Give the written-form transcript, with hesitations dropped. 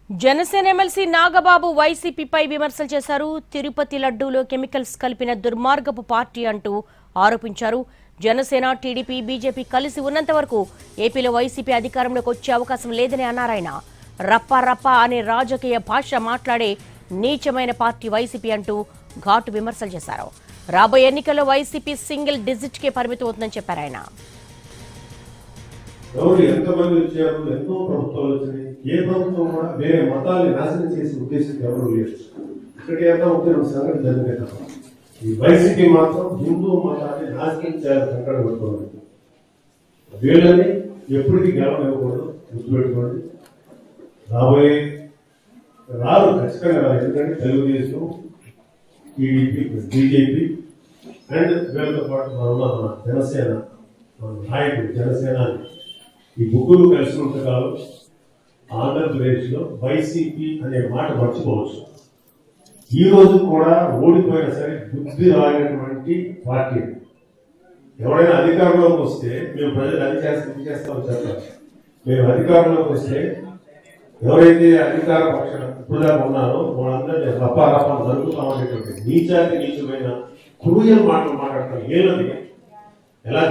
Janasena MLC Nagababu వైసీపీపై విమర్శలు చేశారు. తిరుపతి లడ్డూలో కెమికల్స్ కలిపిన దుర్మార్గపు పార్టీ అంటూ ఆరోపించారు. జనసేన, టీడీపీ, బీజేపీ కలిసి ఉన్నంత వరకు ఏపీలో వైసీపీ అధికారంలోకి వచ్చే అవకాశం లేదని అన్నారాయన. రప్ప రప్ప అనే రాజకీయ భాష మాట్లాడే నీచమైన పార్టీ వైసీపీ అంటూ ఘాటు విమర్శలు చేశారు. రాబోయే ఎన్నికల్లో వైసీపీ సింగిల్ డిజిట్ కే పరిమితం అవుతుందని చెప్పారు ఆయన. ఎవరు ఎంతమంది వచ్చారు, ఎంతో ప్రభుత్వాలు వచ్చినాయి. ఏ ప్రభుత్వం కూడా వేరే మతాన్ని నాశనం చేసే ఉద్దేశం ఎవరు లేదు. ఇక్కడికి ఎంత ఒక సంగతి జరిగినాయి తప్ప ఈ వైసీపీ మాత్రం హిందూ మతాన్ని నాశనం చేయాలని సంకటం పెట్టుకోండి. వీళ్ళని ఎప్పటికీ గెలవనివ్వకూడదు, గుర్తుపెట్టుకోండి. రాదు ఖచ్చితంగా రాదు. ఎందుకంటే తెలుగుదేశం, టీడీపీ, బీజేపీ అండ్ వీళ్ళతో పాటు మన జనసేన, మన నాయకుడు జనసేన ఈ ముగ్గురు కలిసి ఉంటకాలం ఆంధ్రప్రదేశ్లో వైసీపీ అనే మాట మర్చిపోవచ్చు. ఈ రోజు కూడా ఓడిపోయినా సరే బుద్ధి రానటువంటి పార్టీ. ఎవరైనా అధికారంలోకి వస్తే మేము ప్రజలు అది చేస్తామని చెప్పాలి. మేము అధికారంలోకి వస్తే ఎవరైతే అధికార పక్షాన ఇప్పుడు ఉన్నారో వాళ్ళందరినీ రపారపా జరుగుతామనేటువంటి నీచానికి నీచమైన క్రూయల్ మాటలు మాట్లాడతాం. ఏళ్ళని ఎలా